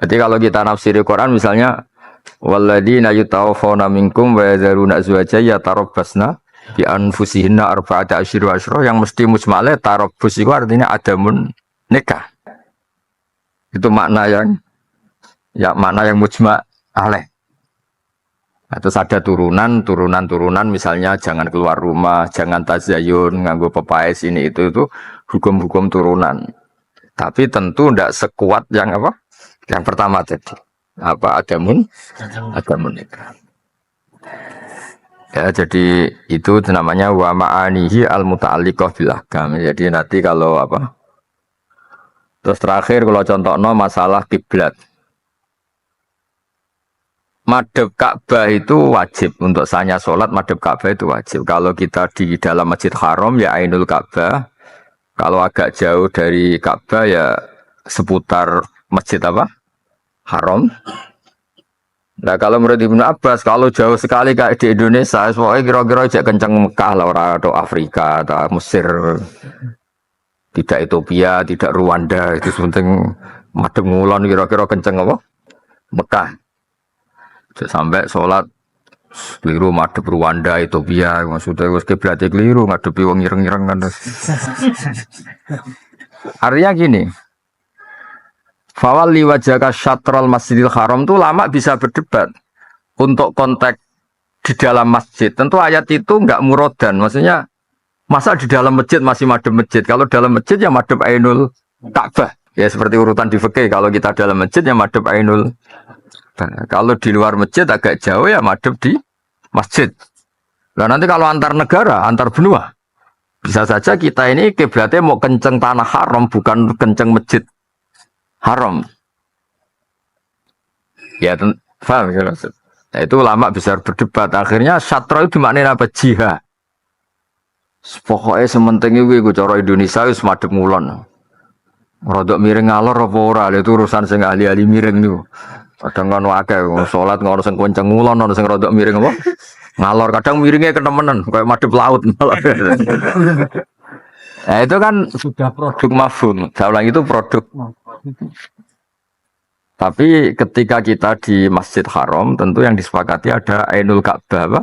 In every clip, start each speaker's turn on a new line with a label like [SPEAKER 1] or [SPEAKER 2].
[SPEAKER 1] Jadi kalau kita nafsiri Quran misalnya walladzina yutawaffawna minkum wa yadharuna azwaja yatarabbasna bi anfusihinna arba'ata asyhur wa asyra, yang mesti mujmale tarabbus itu artinya adamun nikah. Itu makna yang mujma' alaih. Terus ada turunan misalnya jangan keluar rumah, jangan tazayyun, nganggo pepaes ini itu hukum-hukum turunan. Tapi tentu tidak sekuat yang apa? Yang pertama tadi. Adamun nikah. Ya, jadi itu namanya wa ma'anihi al-muta'alliqah bil ahkam. Jadi nanti kalau apa? Terus terakhir kalau contohnya masalah kiblat. Madhab Ka'bah itu wajib untuk sahnya sholat. Madhab Ka'bah itu wajib. Kalau kita di dalam Masjid Haram ya Ainul Ka'bah. Kalau agak jauh dari Ka'bah ya seputar Masjid apa? Haram. Nah kalau menurut Ibnu Abbas kalau jauh sekali kayak di Indonesia, soalnya kira-kira aja kenceng Mekah lah, orang atau Afrika atau Mesir, tidak Ethiopia, tidak Rwanda, itu penting madhep ngulon kira-kira kenceng apa? Mekah. Sampai sholat keliru madhep Rwanda, Ethiopia, maksudnya wis kiblate keliru ngadepi wong ireng-ireng kan. Artinya gini, fawalli wajhaka syatral Masjidil Haram itu lama bisa berdebat untuk konteks di dalam masjid. Tentu ayat itu enggak murodan, maksudnya masa di dalam masjid masih madhep masjid, kalau dalam masjid ya madhep Ainul Ka'bah. Ya seperti urutan di fikih, kalau kita dalam masjid ya madhep Ainul. Kalau di luar masjid agak jauh ya madhep di masjid. Nah nanti kalau antar negara, antar benua, bisa saja kita ini kiblatnya mau kenceng tanah haram, bukan kenceng masjid haram. Ya, paham ya maksud. Nah, itu lama bisa berdebat. Akhirnya syatra itu dimaknain apa? Jihad. Pokoknya sementing itu cara Indonesia itu madhep ngulon. Rodok miring ngalor apa ora, itu urusan sing ahli-ahli miring niku. Kadang kan akeh salat ngono sing kenceng ngulon, ono sing rodok miring apa? Ngalor, kadang miringnya ketemenan kayak madhep laut. Nah, itu kan sudah produk mafhum. Saya ulang itu produk. Tapi ketika kita di Masjid Haram, tentu yang disepakati ada Ainul Ka'bah apa?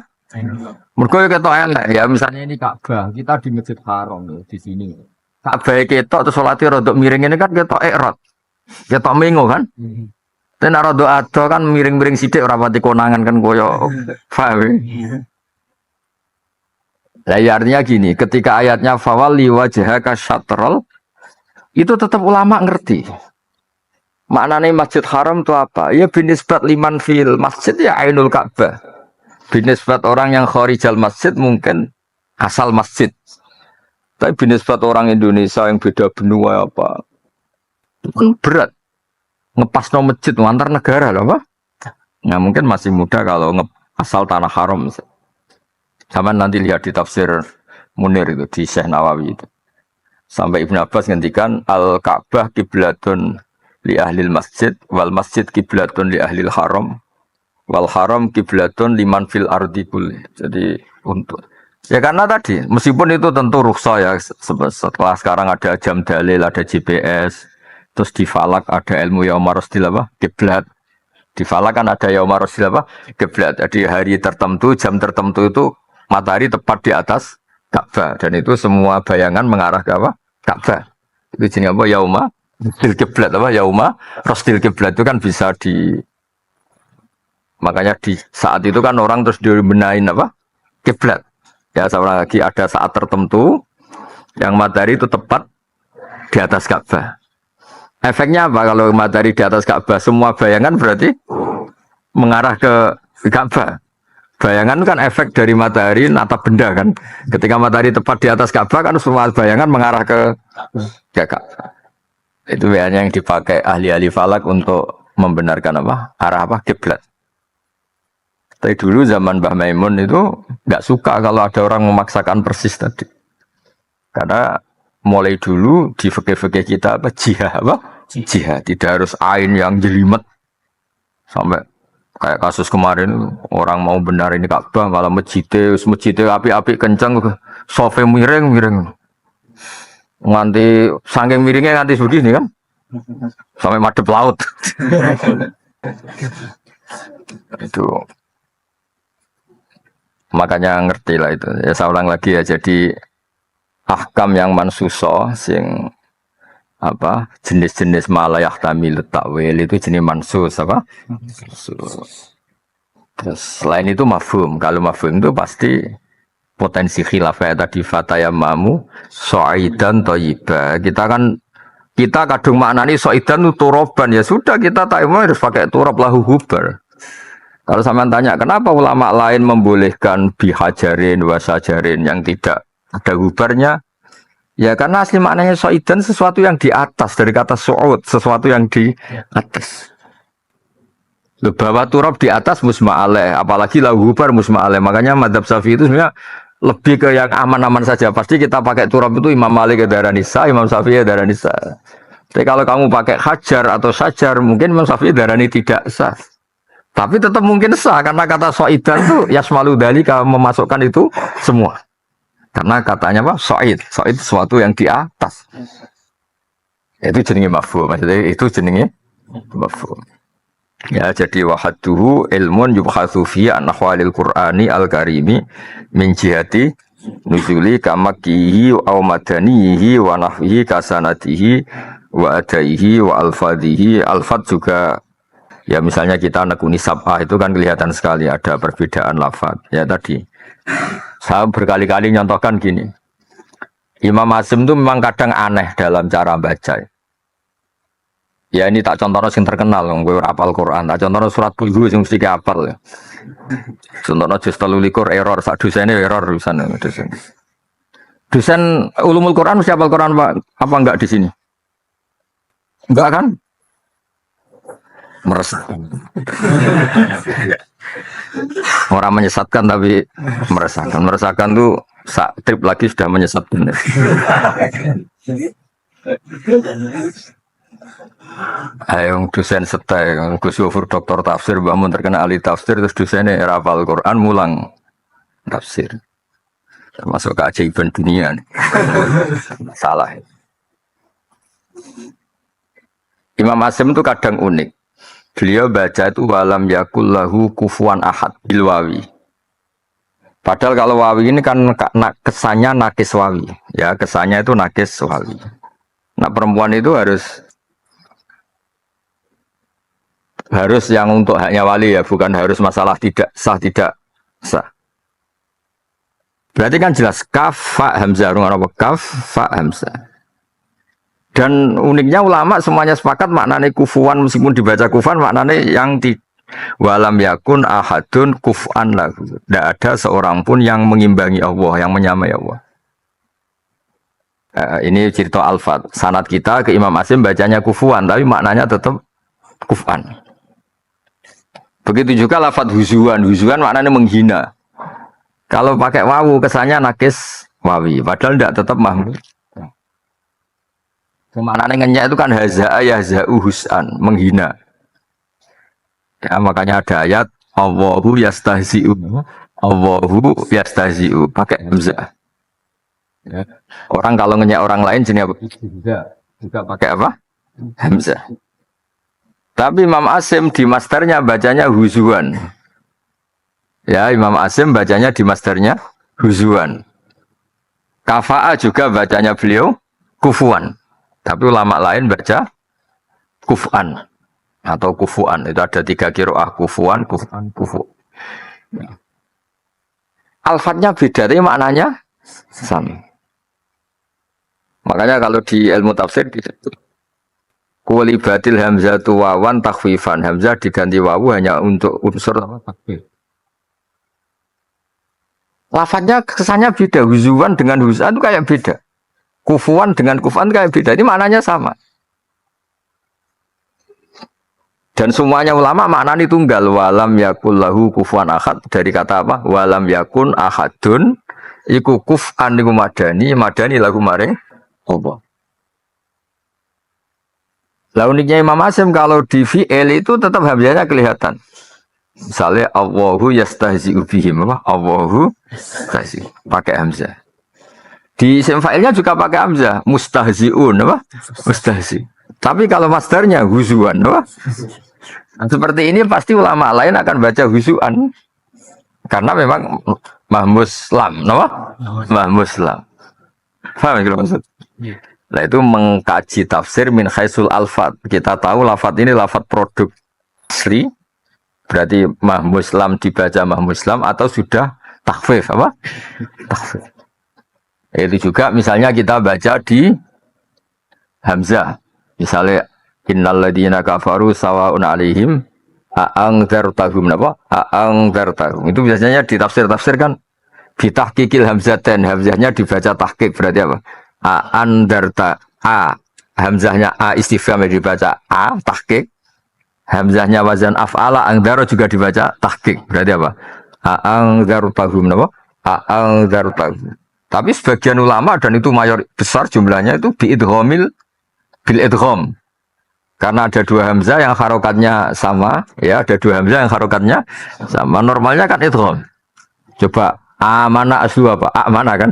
[SPEAKER 1] Mergo ketok elek ya, misalnya ini Ka'bah, kita di Masjid Haram di sini. Ka'bah ketok terus salate rodok miring ini kan ketok ikrot. Ketok mengo kan? Ten rodok ado kan miring-miring sithik ora pati konangan kan koyo paham. Lah ya artinya gini, ketika ayatnya fawalli wajhaka syatral itu tetap ulama ngerti. Maknanya Masjid Haram itu apa? Ya binisbat liman fil masjid ya Ainul Ka'bah. Binisbat orang yang kharijal masjid mungkin asal masjid. Tapi binisbat orang Indonesia yang beda benua apa? Itu kan berat. Ngepas no masjid antar negara loh, apa? Nah mungkin masih mudah kalau asal tanah haram. Sama nanti lihat di tafsir Munir itu di Syekh Nawawi itu. Sampai Ibnu Abbas ngendikan al-Ka'bah kiblatun li ahlil masjid wal masjid kiblatun li ahlil haram wal haram kiblatun liman fil ardi kulli. Jadi untuk ya karena tadi meskipun itu tentu rukhsah ya, setelah sekarang ada jam dalil, ada GPS. Terus di falak ada ilmu yaumar rasdil apa? Kiblat. Di falak kan ada yaumar rasdil apa? Kiblat. Jadi hari tertentu, jam tertentu itu matahari tepat di atas Ka'bah. Dan itu semua bayangan mengarah ke apa? Ka'bah. Itu jenis apa? Yaumar rasdil kiblat apa? Yaumar rasdil kiblat itu kan bisa di... Makanya di saat itu kan orang terus dibenahin apa? Kiblat. Ya sama lagi ada saat tertentu yang matahari itu tepat di atas Ka'bah. Efeknya apa kalau matahari di atas Ka'bah? Semua bayangan berarti mengarah ke Ka'bah. Bayangan kan efek dari matahari natap benda kan. Ketika matahari tepat di atas Ka'bah kan semua bayangan mengarah ke Ka'bah. Itu biasanya yang dipakai ahli-ahli falak untuk membenarkan apa? Arah apa? Kiblat. Tapi dulu zaman Mbah Maimun itu nggak suka kalau ada orang memaksakan persis tadi. Karena mulai dulu di fikih-fikih kita apa? Jihad apa? Jihad, tidak harus ain yang jelimet. Sampai kayak kasus kemarin orang mau benar ini Ka'bah malah masjidnya api-api kencang, sofe miring nganti saking miringnya nganti begini kan. Sampai madep laut. Itu makanya ngerti lah itu. Ya saya ulang lagi ya. Jadi ahkam yang mansuso sing apa jenis-jenis malayah tamil takwil itu jenis mansus apa? Mansus. Terus selain itu mafhum. Kalau mafhum itu pasti potensi khilafah tadi fatayamamu so'idan thayyibah. Kita kadung maknani so'idan itu turaban ya sudah kita tayammum harus pakai turab lahu hubar. Kalau sampean tanya kenapa ulama lain membolehkan bihajarin wasajarin yang tidak ada hubarnya? Ya karena asli maknanya so'idan sesuatu yang di atas dari kata su'ud, sesuatu yang di atas. Bahwa turab di atas musma'aleh, apalagi lahu hubar musma'aleh. Makanya madzhab Syafi'i itu sebenarnya lebih ke yang aman-aman saja. Pasti kita pakai turab itu Imam Malik darah nisa, Imam Syafi'i darah nisa. Tapi kalau kamu pakai hajar atau sajar, mungkin Imam Syafi'i darah ini tidak sah. Tapi tetap mungkin sah karena kata so'idan itu yasmalu dzalika memasukkan itu semua. Karena katanya apa? So'id sesuatu yang di atas. Itu jenenge mafhum. Maksudnya itu jenenge mafhum. Ya jadi wahaduhu ilmun yubhatsu fi an ahwalil qur'ani al-karimi min jihati nuzuli kamakihi aw madanihi wa nahwihi kasanatihi wa adaihi wa alfadhihi. Alfad juga ya misalnya kita nekuni sab'ah itu kan kelihatan sekali ada perbedaan lafaz. Ya tadi saya berkali-kali nyontohkan gini. Imam Hasyim itu memang kadang aneh dalam cara baca. Ya ini tak contohnya yang terkenal, gue hafal Quran. Tak contohnya surat Qul yang mesti hafal ya. Contohnya juz 13 error, sak dosennya error dosen. Dosen ulumul Quran mesti hafal Quran apa enggak di sini? Enggak kan? Meresahkan. Orang menyesatkan tapi meresahkan. Meresahkan tuh sak trip lagi sudah menyesatkan. Ayo dosen setai, Gus Yofur doktor tafsir, bangun terkena ahli tafsir terus dosennya hafal Quran mulang tafsir. Termasuk keajaiban dunia. Salah. Imam Hasyim itu kadang unik. Beliau baca itu walam yakul lahu kufuwan ahad bilwawi. Padahal kalau wawi ini kan kesannya nakis wawi. Ya kesannya itu nakis wawi. Nah perempuan itu harus yang untuk haknya wali ya, bukan harus masalah tidak sah. Berarti kan jelas kaf fa hamzah apa kaf fa hamzah. Dan uniknya ulama semuanya sepakat maknanya kufuan meskipun dibaca kufan maknanya yang walam yakun ahadun kufan lahu. Tidak ada seorang pun yang mengimbangi Allah, yang menyamai Allah. Ini cerita Al-Fat. Sanad kita ke Imam Hasyim bacanya kufuan, tapi maknanya tetap kufan. Begitu juga lafadz huzuan. Huzuan maknanya menghina. Kalau pakai wawu kesannya nakis wawi. Padahal tidak tetap mahmud. Maknanya ngenyak itu kan haza'a yahza'u hus'an. Menghina. Ya, makanya ada ayat Allahu yastahzi'u. Allahu yastahzi'u. Pakai hamzah. Ya. Orang kalau ngenyak orang lain jenis apa? Juga pakai apa? Hamzah. Tapi Imam Hasyim di masternya bacanya huzuan. Ya, Imam Hasyim bacanya di masternya huzuan. Kafa'a juga bacanya beliau kufuan. Tapi ulama lain baca kuf'an atau kufuan. Itu ada 3 qiraah kufuan, kuf'an, kufu. Ya. Alfatnya beda, tapi maknanya sama. Makanya kalau di ilmu tafsir disebut kulibatil hamzatu wawan takhfifan. Hamzah diganti wawu hanya untuk unsur takfif. Lafadznya kesannya beda. Huzuan dengan huzan itu kayak beda. Kufuan dengan kufan kayak beda. Ini maknanya sama. Dan semuanya ulama maknanya tunggal. Walam yakul lahu kufuan ahad. Dari kata apa? Walam yakun ahadun. Iku kufan iku madani. Madani lagu maring Allah. Lah uniknya Imam Hasyim kalau di fi'il itu tetap hamzahnya kelihatan. Misalnya Allahu yastahzi'u bihim apa? Allahu yastahzi'u. Pakai hamzah. Di isim fa'ilnya juga pakai hamzah, mustahzi'un apa? Mustahzi. Tapi kalau masdarnya huzuan, wah, seperti ini pasti ulama lain akan baca huzuan karena memang mahmuslam, no? Mahmuslam. Paham ya maksud? Nah itu mengkaji tafsir min khaisul alfat. Kita tahu lafat ini lafat produk asli, berarti mahmuslam dibaca mahmuslam atau sudah takhfif apa? Takhfif. Itu juga misalnya kita baca di Hamzah. Misalnya innalladzina kafaru sawaun alaihim a'angdzartahum apa? A'angdzartahum. Itu biasanya di tafsir-tafsir kan bitahqiqil hamzaten, hamzahnya dibaca tahqiq berarti apa? A'andarta a, hamzahnya a istifham dibaca a tahqiq. Hamzahnya wazan af'ala angdaro juga dibaca tahqiq. Berarti apa? A'angdzartahum apa? A'angdzartahum. Tapi sebagian ulama dan itu mayor besar jumlahnya itu biidghamil bil idgham. Karena ada dua hamzah yang harokatnya sama, ya ada dua hamzah yang harokatnya sama. Normalnya kan idgham. Coba amana aslu apa? Amana kan?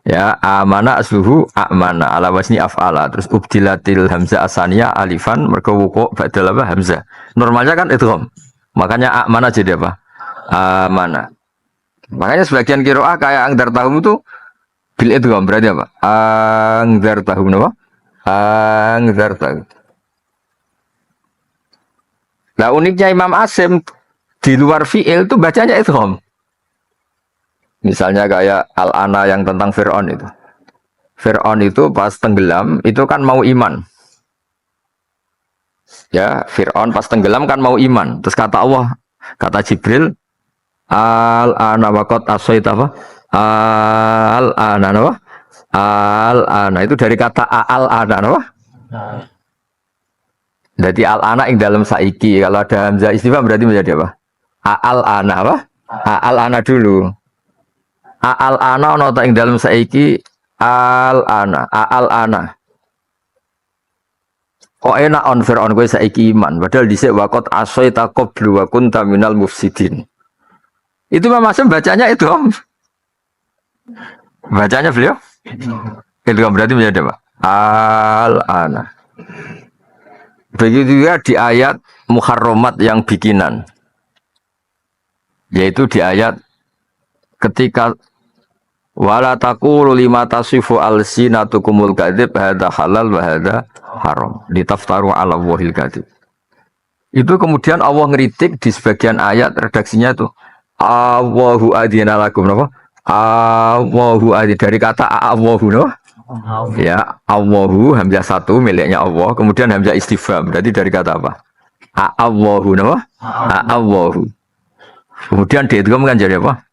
[SPEAKER 1] Ya, amana asluhu amana ala wasni af'ala. Terus ubdilatil hamzah asaniyah alifan mergo wuqu' badal apa hamzah. Normalnya kan idgham. Makanya amana jadi apa? Amana. Makanya sebagian qiraah kayak angdar tahum itu bil idgham berarti apa? Angdar tahum apa? Angdar tahum. Nah uniknya Imam Asim di luar fi'il itu bacanya idgham. Misalnya kayak Al-Ana yang tentang Fir'aun itu. Fir'aun itu pas tenggelam itu kan mau iman. Ya, Fir'aun pas tenggelam kan mau iman. Terus kata Allah, kata Jibril, Al-Ana waqad asaita apa? Al-Ana apa? Al-Ana itu dari kata Al-Ana apa? Jadi al-ana yang dalam saiki kalau ada hamzah istifham berarti menjadi apa? Al-ana apa? Al-ana dulu. Al-ana ono ta ing dalam saiki al-ana. Al-ana. Kok enak on Fir'aun kowe saiki iman padahal dhisik waqat asaita qablu wa kunta minal mufsidin. Itu Mas bacanya itu Om. Bacanya beliau? Itu berarti menjadi apa? Al-ana. Begitu juga di ayat muharramat yang bikinan. Yaitu di ayat ketika wala taqulu lima tasifu alsinatukumul kadzib hadza halal wa hadza haram litaftaru ala wahil kadzib. Itu kemudian Allah ngeritik di sebagian ayat redaksinya itu Allahu adzina lakum napa? Allahu adzina dari kata Allahu napa? Ya, Allahu hamzah satu miliknya Allah, kemudian hamzah istifham. Berarti dari kata apa? Allahu nama? Allahu. Kemudian diidgham kan jadi apa?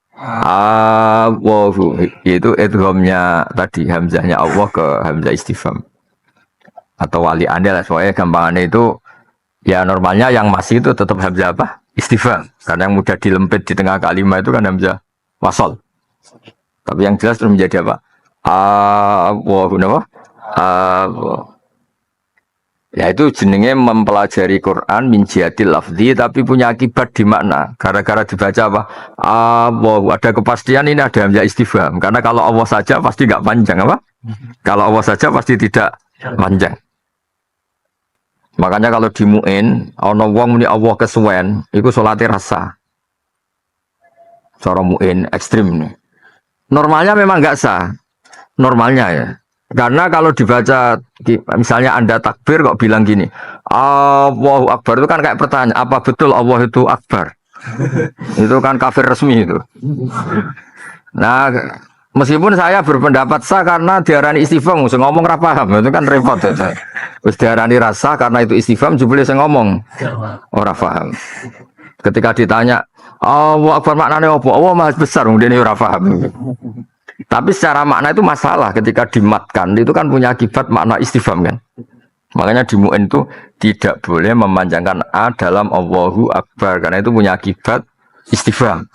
[SPEAKER 1] Allahu. Itu idghamnya tadi hamzahnya Allah ke hamzah istifham. Atau wali anda lah, soalnya gampangannya itu ya normalnya yang masih itu tetap hamzah apa? Istifham. Karena yang mudah dilempit di tengah kalimat itu kan hamzah wasal. Tapi yang jelas terus menjadi apa? Allah. Ya itu jenenge mempelajari Quran min jihatil lafzi tapi punya akibat di makna. Gara-gara dibaca apa? Allah. Ada kepastian ini ada hamzah istifham. Karena kalau Allah saja pasti enggak panjang apa? Kalau Allah saja pasti tidak panjang. Makanya kalau di mu'in ana wong muni Allah kesuwen, iku salate rasa. Cara mu'in ekstrim nih. Normalnya memang enggak sah. Normalnya ya. Karena kalau dibaca misalnya Anda takbir kok bilang gini, Allahu Akbar itu kan kayak pertanyaan, apa betul Allah itu Akbar? Itu kan kafir resmi itu. Nah, meskipun saya berpendapat sah karena diarani istifham, saya ngomong ra paham, itu kan repot ya. Terus diarani rasa karena itu istifham jebule saya ngomong ora paham. Ketika ditanya, Allahu Akbar maknanya apa? Allah Maha Besar, kemudian ora paham. Tapi secara makna itu masalah ketika dimatkan itu kan punya akibat makna istifham kan. Makanya di mu'in itu tidak boleh memanjangkan a dalam Allahu Akbar karena itu punya akibat istifham.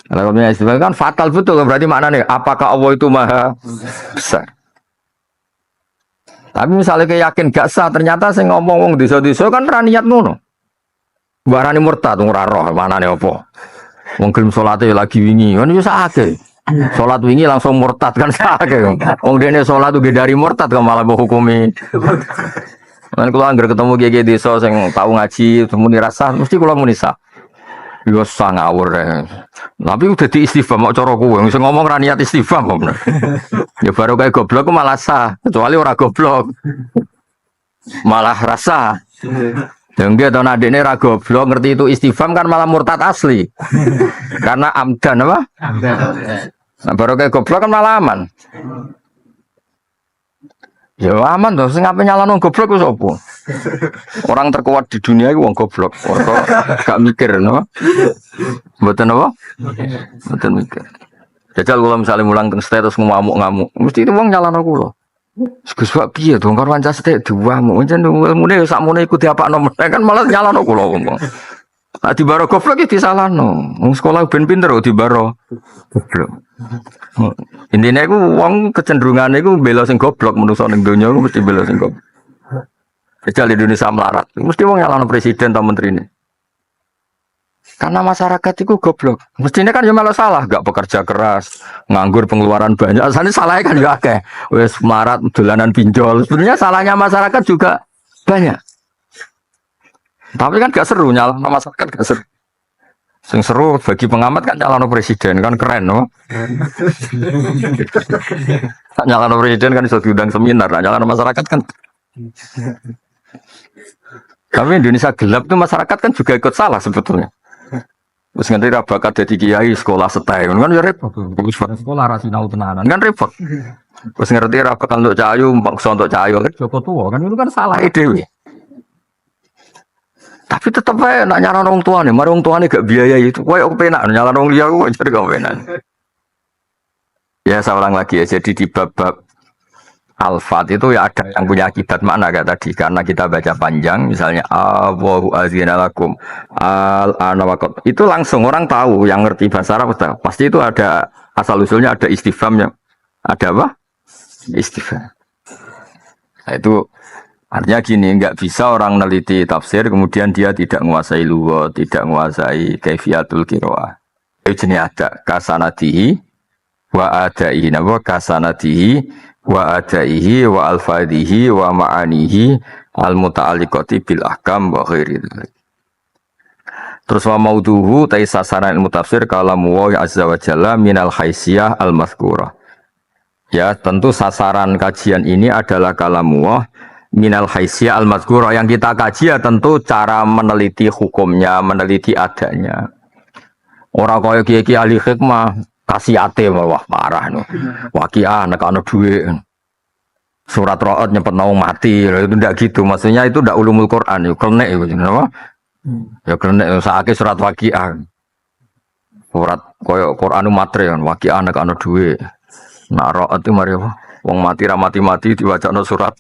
[SPEAKER 1] Kalau punya istifham kan fatal betul berarti maknanya apakah Allah itu maha besar. Tapi misalnya yakin gak sah ternyata saya ngomong wong desa-desa kan ra niat ngono. Barani murtad ora roh manane apa. Wong gelem salate lagi wingi kan yo sakake. Sholat wingi langsung murtad kan sakit. Wong dene sholat tuh dari murtad kok malah hukumi. Kan kula anggere ketemu kiai desa sing tau ngaji, muni rasa mesti kula muni sah. Yo sah ngawur. Tapi udah di istighfar mau cara kowe sing ngomong ra niat istighfar kok bener. Ya baru kayak goblok ku malah sah, kecuali ora goblok. Malah rasa. Dan dia tahun adiknya ra goblok ngerti itu istighfar kan malah murtad asli. Karena amdan apa? Amdan. Nah, baru kayak goblok kan malah aman. Ya aman toh, sing ape nyalano goblok ku sapa? Orang terkuat di dunia itu wong goblok. Orang gak mikir no. Mboten apa? Mboten mikir. Jajal kula misalnya mulang teng status ngamuk-ngamuk, mesti itu wong nyalano kula. Gus Pak piye to karo wancah sithik diwamu. Pancen ilmune sakmene iku diapakno kan malah nyalano kula wong. Nah dibaro goblok iki disalahno. Wong sekolah ben pinter kok dibaro goblok. Intine iku wong kecenderungane iku bela sing goblok menungso ning donya iku mesti bela sing goblok. Jajal Indonesia melarat. Mesti wong nyalano presiden atau menteri ini. Karena masyarakat itu goblok. Mestinya kan ya malah salah, gak bekerja keras, nganggur pengeluaran banyak. Asalnya salahnya kan juga akeh. Wes marat dolanan pinjol. Sebenarnya salahnya masyarakat juga banyak. Tapi kan gak seru nyalahno masyarakat gak seru. Sing seru bagi pengamat kan nyalahno presiden kan keren no. Nyalahno presiden kan iso diundang seminar, nyalahno masyarakat kan. Tapi Indonesia gelap itu masyarakat kan juga ikut salah sebetulnya. Terus ngerti ra bakat dadi kiai sekolah setai kan ya repot. Wis sekolah ra sinau tenanan kan repot. Terus ngerti ra bakal untuk cahayu, maksa untuk cahayu kan Joko tua kan itu kan salah dhewe. Tapi tetep ae nak nyalano wong tuane, mari wong tuane gak biaya itu. Kowe penak nyalano wong liya kok jadi gak penak. Ya saya ulang lagi ya, jadi di bab-bab Al-Fat itu ya ada yang punya akibat makna kayak tadi karena kita baca panjang misalnya Allahu azina lakum al-ana waqad itu langsung orang tahu yang ngerti bahasa Arab pasti itu ada asal usulnya ada istifhamnya ada apa istifham. Nah, itu artinya gini nggak bisa orang neliti tafsir kemudian dia tidak menguasai lughat tidak menguasai kaifiyatul qiraah itu jenis ada kasanatihi wa adaihi napa kasanatihi wa adaihi wa alfadhihi wa ma'anihi al-muta'alliqati bil ahkam wa ghairi dzalik. Terus wa maudhuhu ta sasaran ilmu tafsir kalamu wa azza wa jalla minal haisiyah al-mazkurah. Ya, tentu sasaran kajian ini adalah kalamu wa minal haisiyah al-mazkurah yang kita kaji ya tentu cara meneliti hukumnya, meneliti adanya. Ora kaya kiai-kiai ahli hikmah kasihate wah parah no. Waqiah nek ana dhuwit. Surat Ra'd nyempet wong mati. Itu ndak gitu. Maksudnya itu ndak ulumul Quran. Yo klenek iku jenenge apa? Ya klenek sakake surat Waqiah. Surat koyo Quran matre kan Waqiah nek ana dhuwit. Nak Ra'd itu mari apa? Wong mati ra mati-mati diwacana surat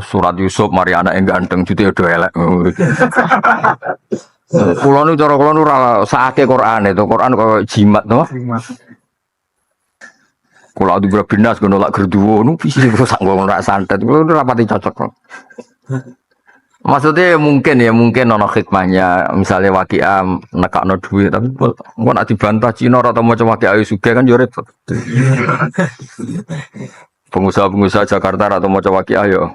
[SPEAKER 1] surat Yusuf mari anake ganteng jute do elek. Kulo nu cara kulo nu ora sakake Quran itu Quran kok jimat to. Kulo adu binas gono lak gerduwo nu piye kok sak ngono rak santet. Kulo ora pati cocok kok. Maksudnya mungkin ono hikmahnya misalnya Waqiah nekakno duit tapi kok nek dibantah Cina ora tau maca Waqiah sugih kan yo repot. Pengusaha-pengusaha Jakarta ora tau maca Waqiah yo.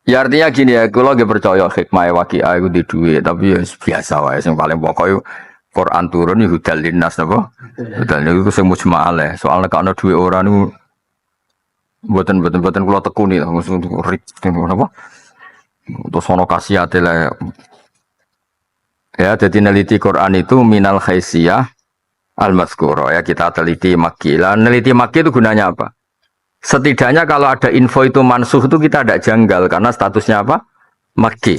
[SPEAKER 1] Ya artinya gini ya, kalau gak percaya hikmah Waqiah itu di duit, tapi ya biasa wae. Yang paling pokoknya Quran turun ya hudal linnas apa? Hudal itu semua mujma'al. Soalnya kalau duit orang itu buatan kalau tekuni lah, untuk rik apa? Terus ono kasih lah. Ya, jadi neliti Quran itu minal haisiyah al-mazkurah ya kita teliti makki. Lah neliti makki itu gunanya apa? Setidaknya kalau ada info itu mansuh itu kita tidak janggal karena statusnya apa? Makki.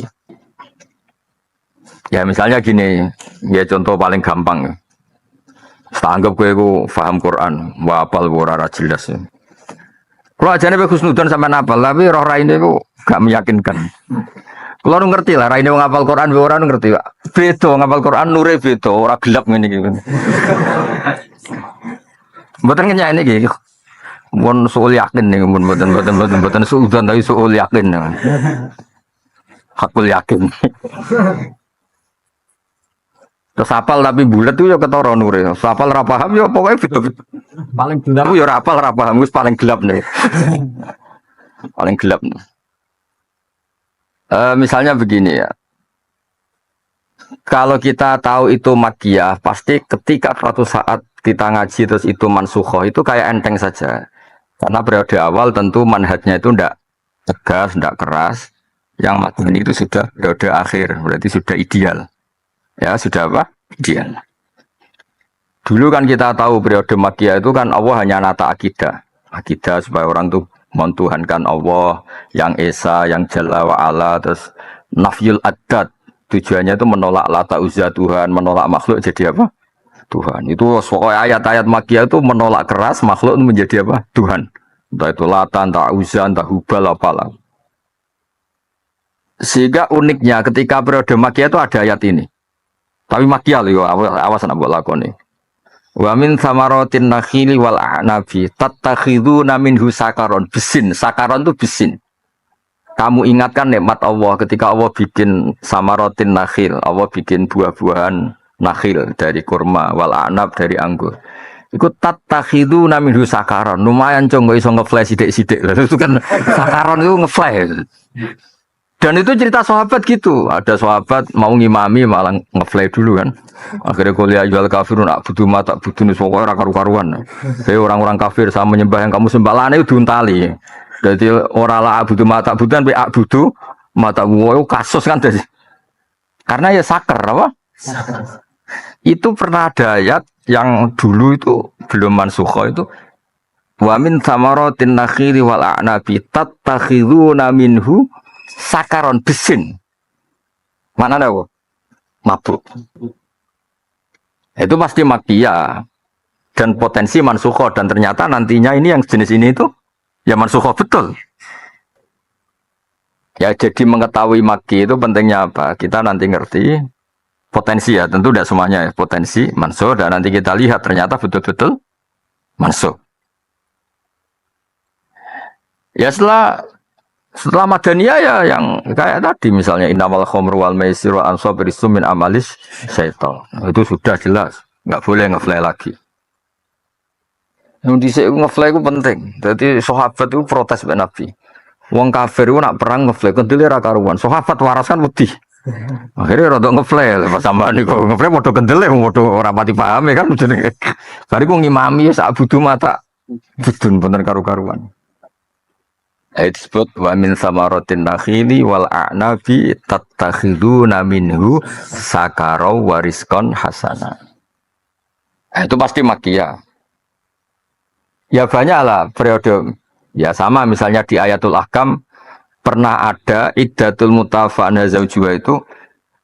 [SPEAKER 1] Ya misalnya gini, ya contoh paling gampang. Anggap gue paham Quran, wapal ora jelas. Kalau aja nih husnudzon sama napal, tapi roh raine itu gak meyakinkan. Kalau ngerti lah, raine ngapal Quran, orang ngerti lah. Beto ngapal Quran, nure beto, orang gelap ini gitu. Betul nggak ini gitu. Bukan soal yakin nih, bukan suudzon tapi soal yakin. Hakul yakin. Terus apal tapi bulat tuh ya ketara nure. Apal ra paham ya pokoknya paling gelap ya ra apal ra paham wis paling gelap nih. paling gelap. Misalnya begini ya, kalau kita tahu itu makiyah, pasti ketika suatu saat kita ngaji terus itu mansukhoh itu kayak enteng saja. Karena periode awal tentu manhajnya itu ndak tegas, ndak keras. Yang mateni itu sudah periode akhir, berarti sudah ideal. Ya sudah apa? Ideal. Dulu kan kita tahu periode makiyah itu kan Allah hanya nata akidah. Akidah supaya orang tuh mentuhankan Allah yang Esa, yang Jalla wa'ala, terus nafyul adat. Tujuannya itu menolak lata uzza Tuhan, menolak makhluk jadi apa? Tuhan. Itu soal ayat-ayat makiyah itu menolak keras makhluk itu menjadi apa? Tuhan. Entah itu lata, entah uzza, entah hubal, apalah. Sehingga uniknya ketika periode makiyah itu ada ayat ini. Tapi makiyah loh, awas nak buat lakon nih. Wa min samaratin nakhili wal a'nabi tattakhiduna minhu sakaron. Besin, sakaron itu besin. Kamu ingatkan nikmat Allah ketika Allah bikin samaratin nakhil, Allah bikin buah-buahan nakhil dari kurma wal a'nab dari anggur. Iku tattakhiduna minhu sakaron. Lumayan cong iso ngeflash sithik-sithik. Itu kan sakaron itu ngeflash. Dan itu cerita sahabat gitu. Ada sahabat mau ngimami malah ngeflay dulu kan. Akhirnya kuliah jual kafirun nak butuh mata butuh nih pokoknya karu-karuan. Jadi orang-orang kafir sama menyembah yang kamu sembah lane itu diuntali. Jadi orang lah butuh mata butuhan be butuh mata wow kasus kan dari. Karena ya saker apa? Itu pernah ada ayat yang dulu itu belum mansukho itu. Wa min samaratin nakhili wal a'nabi tattakhiduna minhu sakaron besin. Mana ada kok? Mabuk. Itu pasti makiyah dan potensi mansukho dan ternyata nantinya ini yang jenis ini itu ya mansukho betul. Ya jadi mengetahui maki itu pentingnya apa? Kita nanti ngerti potensi ya, tentu tidak semuanya ya, potensi mansukh dan nanti kita lihat ternyata betul-betul mansukh. Ya setelah Madaniyah ya yang kayak tadi misalnya innamal khamru wal maisir wal ansab rizqum min amalis syaitan. Itu sudah jelas, enggak boleh ngefly lagi. Yang dhisik ngefly itu penting. Jadi sahabat itu protes mbek Nabi. Wong kafir itu nak perang ngefly kendele ra karuan. Sahabat warasan wedi. Akhirnya rada ngefly pas sampean niku ngefly padha kendele padha ora pati paham kan jenenge. Bariku ngimami sak budu mata budun bener karu-karuan. Ayat disebut wa min samaratin nakhili wal a'nabi tattakhiduna minhu sakaraw wa rizqan hasana. Itu pasti makiyah. Ya banyaklah periode. Ya sama misalnya di ayatul ahkam pernah ada iddatul mutafa'na zaujua itu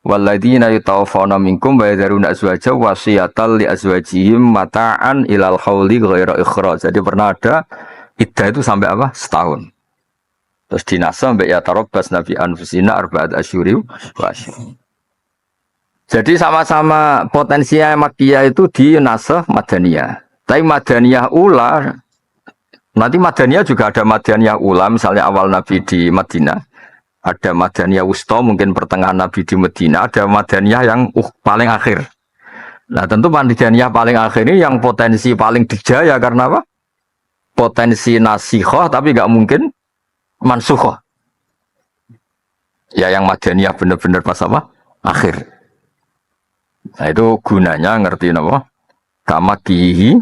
[SPEAKER 1] walladzina yatawaffawna minkum wa yadharuna azwaja wasiyatan li azwajihim mata'an ilal hauli ghaira ikhraj. Jadi pernah ada iddah itu sampai apa? Setahun. Terus dinasah mbak ya tarobbas nabi anfusina arba'at asyuri wa asyuri. Jadi sama-sama potensinya makiyah itu di nasah Madaniyah. Tapi Madaniyah ula, nanti Madaniyah juga ada Madaniyah ula, misalnya awal Nabi di Madinah. Ada Madaniyah wusta, mungkin pertengahan Nabi di Madinah. Ada Madaniyah yang paling akhir. Nah tentu Madaniyah paling akhir ini yang potensi paling dijaya karena apa? Potensi nasikhoh tapi nggak mungkin mansukhoh. Ya yang Madaniyah benar-benar pas apa? Akhir. Nah itu gunanya ngerti apa? Kamakihi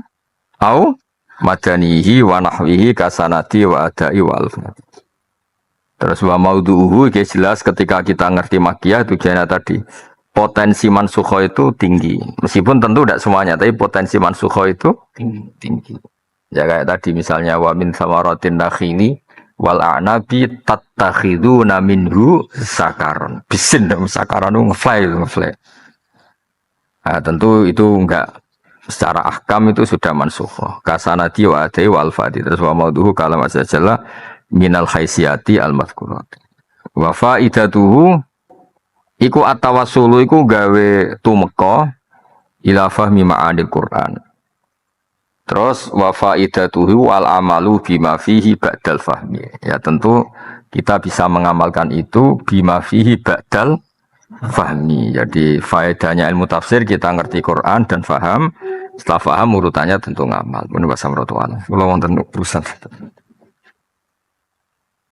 [SPEAKER 1] au madanihi wa nahwihi kasanati wa adai wa alfati. Terus wa maudhu'uhu jelas ketika kita ngerti makiyah tujuannya tadi. Potensi mansukhoh itu tinggi. Meskipun tentu tidak semuanya, tapi potensi mansukhoh itu tinggi. Ya kayak tadi misalnya wa min samaratin nakhili wal a'nabi tattakhiduna minhu sakaron. Bisin sakaron itu ngefly. Nah, tentu itu enggak secara ahkam itu sudah mansukh. Kasanati wa adai wa alfati. Terus wa maudhuhu kalam azza minal haisiyati al-madhkurat. Wa faidatuhu iku at-tawassulu iku gawe tumeka ila fahmi ma'anil Qur'an. Terus wa faidatuhu wal amalu bima fihi ba'dal fahmi. Ya tentu kita bisa mengamalkan itu bima fihi ba'dal fahmi. Jadi faedahnya ilmu tafsir kita ngerti Quran dan faham. Setelah faham urutannya tentu ngamal. Ini bahasa merotuan. Kalau wonten urusan.